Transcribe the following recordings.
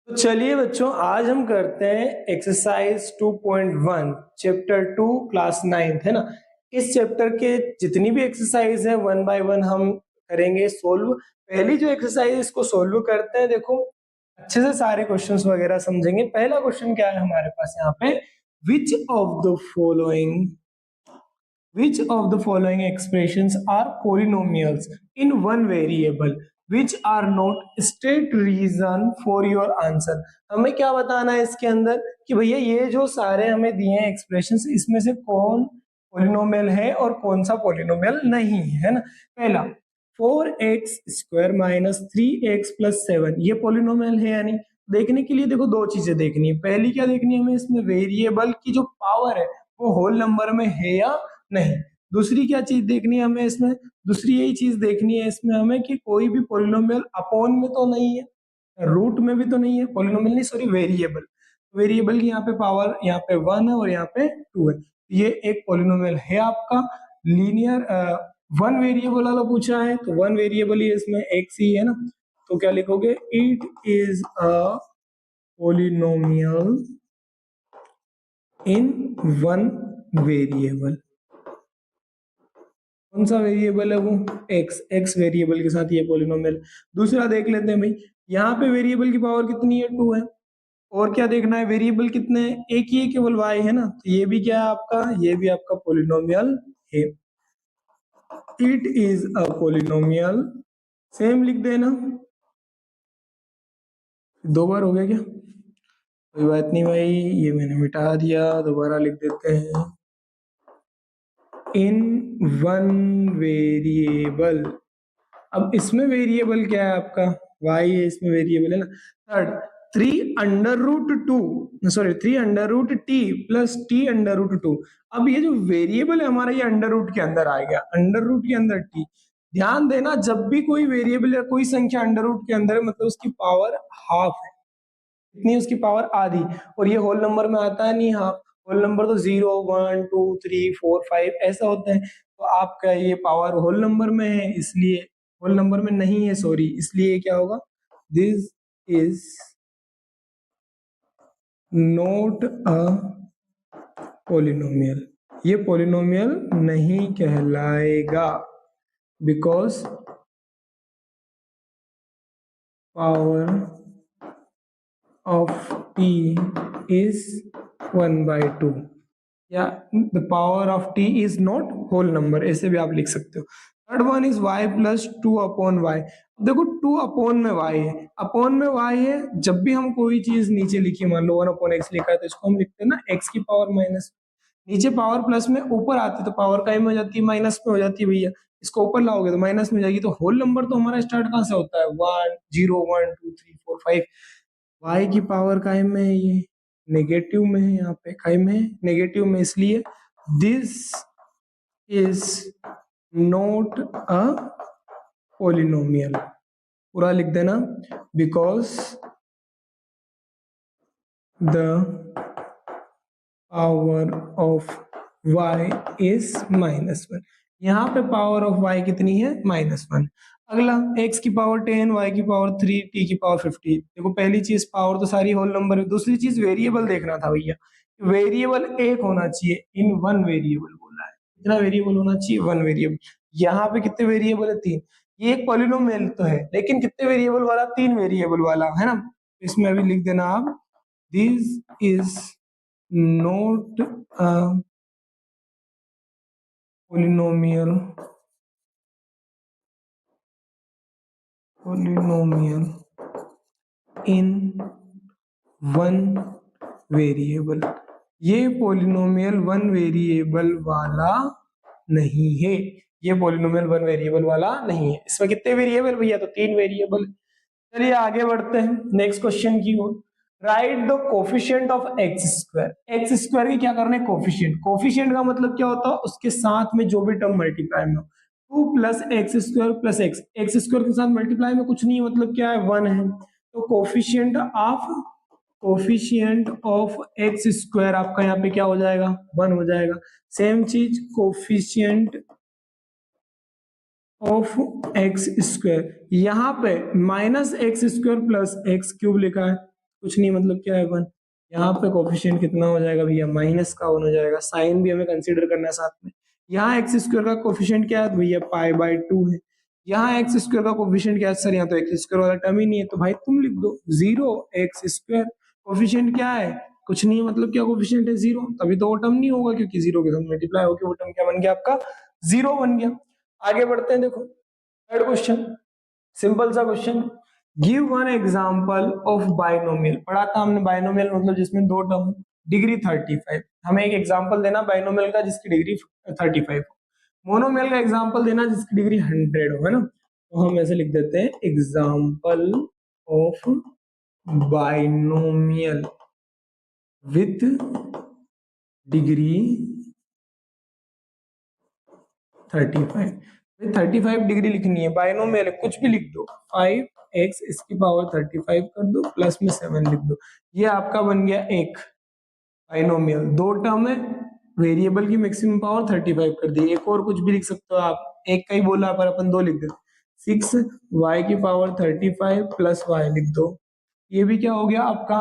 तो चलिए बच्चों, आज हम करते हैं एक्सरसाइज 2.1 चैप्टर 2 क्लास 9th, है ना। इस चैप्टर के जितनी भी एक्सरसाइज है वन बाय वन हम करेंगे सोल्व। पहली जो एक्सरसाइज इसको सोल्व करते हैं, देखो अच्छे से सारे क्वेश्चंस वगैरह समझेंगे। पहला क्वेश्चन क्या है हमारे पास यहाँ पे, which of the following Which of the following expressions are polynomials in one variable which are not state reason for your answer? हमें क्या बताना है इसके अंदर कि भैया ये जो सारे हमें दिए हैं एक्सप्रेशंस, इसमें से कौन पॉलिनोमियल है और कौन सा पॉलिनोमियल नहीं है ना। पहला 4x² माइनस 3x प्लस 7 ये पॉलिनोमियल है या नहीं। देखने के लिए देखो दो चीजें देखनी है। पहली क्या देखनी है हमें, इसमें वेरिएबल की जो पावर है वो होल नंबर में है या नहीं। दूसरी क्या चीज देखनी है हमें इसमें, दूसरी यही चीज देखनी है इसमें हमें कि कोई भी पॉलिनोमियल अपोन में तो नहीं है, रूट में भी तो नहीं है। पॉलिनोमियल नहीं, सॉरी, वेरिएबल। वेरिएबल की यहाँ पे पावर यहाँ पे 1 है और यहाँ पे 2 है। ये एक पॉलिनोमियल है आपका लीनियर। वन वेरिएबल वाला पूछा है तो वन वेरिएबल ही इसमें एक्स ही है ना। तो क्या लिखोगे, it is a polynomial in one variable. कौन सा वेरिएबल है वो, एक्स। एक्स वेरिएबल के साथ ये पॉलिनोमियल। दूसरा देख लेते हैं भाई, यहाँ पे वेरिएबल की पावर कितनी है, 2 है। और क्या देखना है, वेरिएबल कितने हैं, एक ही है, केवल वाई है ना। तो ये भी क्या है आपका, ये भी आपका पॉलिनोमियल है। It is a polynomial, same लिख देना। दो बार हो गया क्या, कोई बात नहीं भाई, ये मैंने मिटा दिया, दोबारा लिख देते हैं। इन वन वेरिएबल, अब इसमें वेरिएबल क्या है आपका, y है, इसमें वेरिएबल है ना। Third 3√t plus t√2। अब ये जो वेरिएबल है हमारा, ये अंडर रूट के अंदर आ गया, अंडर रूट के अंदर t। ध्यान देना, जब भी कोई वेरिएबल या कोई संख्या अंडर रूट के अंदर है मतलब उसकी पावर हाफ है। इतनी उसकी पावर आधी। और ये होल नंबर में आता है नहीं, हाफ। होल नंबर तो 0 1 2 3 4 5 ऐसा होता है। तो आपका ये पावर होल नंबर में है, इसलिए होल नंबर में नहीं है, सॉरी, इसलिए क्या होगा, this is not a polynomial. ये पॉलिनोमियल नहीं कहलाएगा, because power of t is 1/2 या the power of t is not whole number, ऐसे भी आप लिख सकते हो। Third one is y plus 2/y। देखो 2 में y है, अपोन में y है। जब भी हम कोई चीज नीचे लिखी, मान लो 1/x लिखा है तो इसको हम लिखते हैं ना x की पावर माइनस। नीचे पावर प्लस में, ऊपर आती तो पावर कायम में हो जाती है, माइनस में हो जाती है भैया। इसको ऊपर लाओगे तो माइनस में जाएगी। तो होल नंबर तो हमारा स्टार्ट कहाँ से होता है, 1 0 1 2 3 4 5। y की पावर कायम में है, ये नेगेटिव में है, यहाँ पे कायम में है, नेगेटिव में, इसलिए this is not a polynomial. पूरा लिख देना, because the power of y is -1। यहाँ पे पावर ऑफ y कितनी है, -1। अगला x की पावर 10, y की पावर 3, t की पावर 50। देखो पहली चीज पावर तो सारी होल नंबर है। दूसरी चीज वेरिएबल देखना था भैया, वेरिएबल एक होना चाहिए, इन वन वेरिएबल बोला है। कितना वेरिएबल होना चाहिए, वन वेरिएबल। यहाँ पे कितने वेरिएबल है, 3। ये एक पॉलिनोमियल तो है, लेकिन कितने वेरिएबल वाला, 3 वेरिएबल वाला, है ना। इसमें अभी लिख देना आप, this is not a polynomial in one variable। ये पॉलिनोमियल वन वेरिएबल वाला नहीं है, ये पॉलिनोमियल वन वेरिएबल वाला नहीं है। इसमें कितने वेरिएबल भैया, तो 3 वेरिएबल। चलिए आगे बढ़ते हैं नेक्स्ट क्वेश्चन की ओर। Write the coefficient of X square. X square की क्या करना है, कोफिशिएंट। कोफिशिएंट का मतलब क्या होता है, उसके साथ में जो भी टर्म मल्टीप्लाई में हो। 2 plus x square plus x, x square के साथ मल्टीप्लाई में कुछ नहीं, मतलब क्या है, 1 है। तो कोफिशिएंट ऑफ एक्स स्क्वायर आपका यहाँ पे क्या हो जाएगा, 1 हो जाएगा। सेम चीज कोफिशिएंट ऑफ एक्स स्क्वायर, यहाँ पे -x² प्लस x³ लिखा है, कुछ नहीं मतलब क्या है 1। यहाँ पे कोफिशिएंट कितना हो जाएगा भैया माइनस का 1 हो जाएगा, साइन भी हमें कंसीडर करना है साथ में। यहाँ एक्स स्क्वायर का कोफिशिएंट क्या है भैया पाई/2 है। यहाँ एक्स स्क्वायर का कोफिशिएंट क्या है सर, यहाँ तो एक्स स्क्वायर वाला टर्म ही नहीं है, तो भाई तुम लिख दो 0x²। कोफिशिएंट क्या है, कुछ नहीं मतलब क्या कोफिशिएंट है 0, तभी तो वो टर्म नहीं होगा, क्योंकि 0 के साथ मल्टीप्लाई होकर वो टर्म क्या बन गया आपका 0 बन गया। आगे बढ़ते हैं, देखो थर्ड क्वेश्चन, सिंपल सा question, give one example of binomial. पढ़ा था हमने बाइनोमियल मतलब जिसमें दो टर्म, डिग्री 35। हमें एक एग्जांपल देना बाइनोमियल का जिसकी डिग्री 35 हो। मोनोमियल का एग्जांपल देना जिसकी डिग्री 100 हो, है ना। तो हम ऐसे लिख देते हैं example of binomial with degree 35। 35 degree लिखनी है, बाइनोमियल कुछ भी लिख दो, 5x इसकी पावर 35 कर दो, प्लस में 7 लिख दो। ये आपका बन गया एक बाइनोमियल, दो टर्म है, वेरिएबल की मैक्सिमम पावर 35 कर दी। एक और कुछ भी लिख सकते हो आप, एक का ही बोला पर अपन दो लिख देते, 6y की पावर 35 प्लस y लिख दो। ये भी क्या हो गया आपका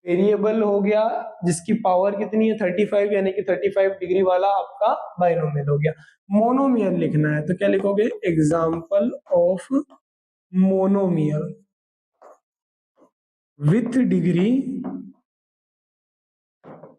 वेरिएबल हो गया जिसकी पावर कितनी है 35, यानी कि 35 डिग्री वाला आपका बाइनोमियल हो गया। मोनोमियल लिखना है तो क्या लिखोगे, example of monomial with degree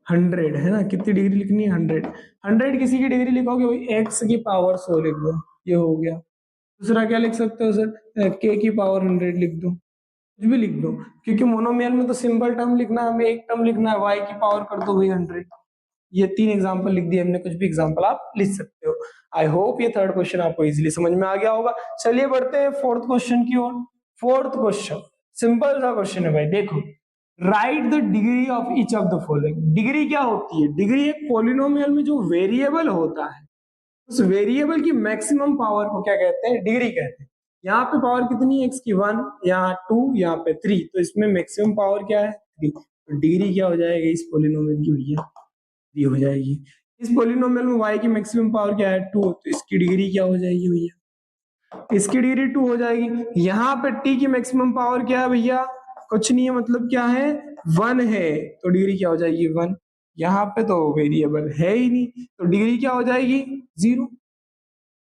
100, है ना। कितनी डिग्री लिखनी है 100 किसी की डिग्री लिखोगे वही x की पावर 100 लिख दो, ये हो गया। दूसरा क्या लिख सकते हो सर, k की पावर 100 लिख दो, कुछ भी लिख दो, क्योंकि मोनोमियल में तो सिंपल टर्म लिखना है, हमें एक टर्म लिखना है, y की पावर कर दो भाई 100। ये 3 एग्जांपल लिख दिए हमने, कुछ भी एग्जांपल आप लिख सकते हो। आई होप ये थर्ड क्वेश्चन आपको इजीली समझ में आ गया होगा। चलिए बढ़ते हैं फोर्थ क्वेश्चन की ओर। फोर्थ क्वेश्चन सिंपल सा क्वेश्चन है भाई, देखो right the degree of each of the following. Degree क्या होती है, डिग्री एक पॉलिनोमियल में जो वेरिएबल होता है उस वेरिएबल की मैक्सिमम पावर को क्या कहते हैं, डिग्री कहते हैं। यहाँ पे पावर कितनी है x की 1, यहाँ 2, यहाँ पे 3, तो इसमें मैक्सिमम पावर क्या है 3, तो डिग्री क्या हो जाएगी इस पॉलिनोमियल की भैया 3 हो जाएगी। इस पॉलिनोमियल में y की मैक्सिमम पावर क्या है 2, तो इसकी डिग्री क्या हो जाएगी भैया, इसकी डिग्री 2 हो जाएगी। यहाँ पे t की मैक्सिमम पावर क्या है भैया, कुछ नहीं है मतलब क्या है 1 है, तो डिग्री क्या हो जाएगी 1। यहाँ पे तो वेरिएबल है ही नहीं, तो डिग्री क्या हो जाएगी 0।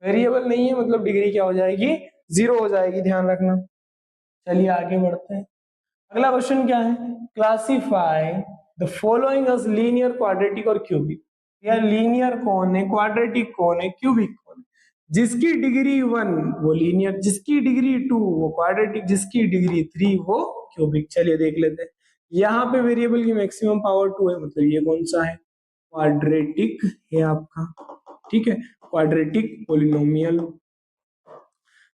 वेरिएबल नहीं है मतलब डिग्री क्या हो जाएगी 0 हो जाएगी, ध्यान रखना। चलिए आगे बढ़ते हैं। अगला क्वेश्चन क्या है, classify the following as linear, quadratic और क्यूबिक। यार लीनियर कौन है, क्वाड्रेटिक कौन है, क्यूबिक कौन है। जिसकी डिग्री 1 वो लीनियर, जिसकी डिग्री 2 वो क्वाड्रेटिक, जिसकी डिग्री 3 वो क्यूबिक। चलिए देख लेते हैं। यहाँ पे वेरिएबल की मैक्सिमम पावर 2 है, मतलब ये कौन सा है, क्वाड्रेटिक है आपका, ठीक है, क्वाड्रेटिक पॉलिनोमियल।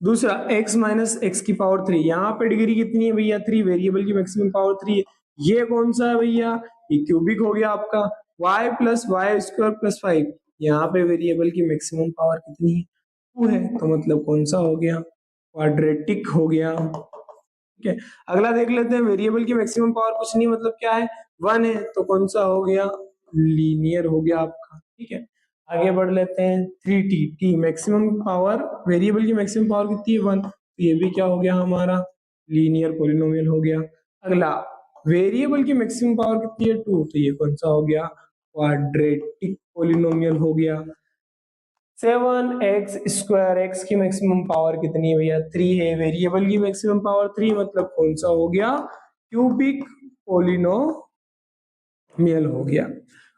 दूसरा x माइनस एक्स की पावर 3, यहाँ पे डिग्री कितनी है भैया 3, वेरिएबल की मैक्सिमम पावर 3 है। ये कौन सा है भैया, ये क्यूबिक हो गया आपका। y plus y square plus 5, यहाँ पे वेरिएबल की मैक्सिमम पावर कितनी है 2 है, तो मतलब कौन सा हो गया, क्वाड्रेटिक हो गया। ठीक है, अगला देख लेते हैं। वेरिएबल की मैक्सिमम पावर कुछ नहीं मतलब क्या है 1 है, तो कौन सा हो गया, लीनियर हो गया आपका। ठीक है, आगे बढ़ लेते हैं। 3t, t maximum power, variable की मैक्सिमम पावर कितनी है 1, तो ये भी क्या हो गया हमारा लीनियर पॉलिनोमियल हो गया। अगला वेरिएबल की मैक्सिमम पावर कितनी है 2, तो ये कौन सा हो गया, क्वाड्रेटिक पॉलिनोमियल हो गया। 7x स्क्वायर, x की मैक्सिमम पावर कितनी है भैया 3 है, वेरिएबल की मैक्सिमम पावर 3, मतलब कौन सा हो गया, क्यूबिक पॉलिनोमियल हो गया।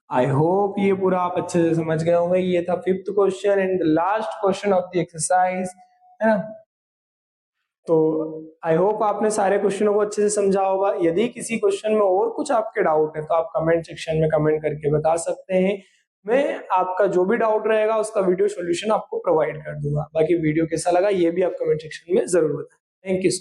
आई होप ये पूरा आप अच्छे से समझ गए होंगे। ये था fifth question and last question of the exercise, है ना। तो आई होप आपने सारे क्वेश्चनों को अच्छे से समझा होगा। यदि किसी क्वेश्चन में और कुछ आपके डाउट है तो आप कमेंट सेक्शन में कमेंट करके बता सकते हैं। मैं आपका जो भी डाउट रहेगा उसका वीडियो सॉल्यूशन आपको प्रोवाइड कर दूंगा। बाकी वीडियो कैसा लगा ये भी आप कमेंट सेक्शन में जरूर बताएं। Thank you.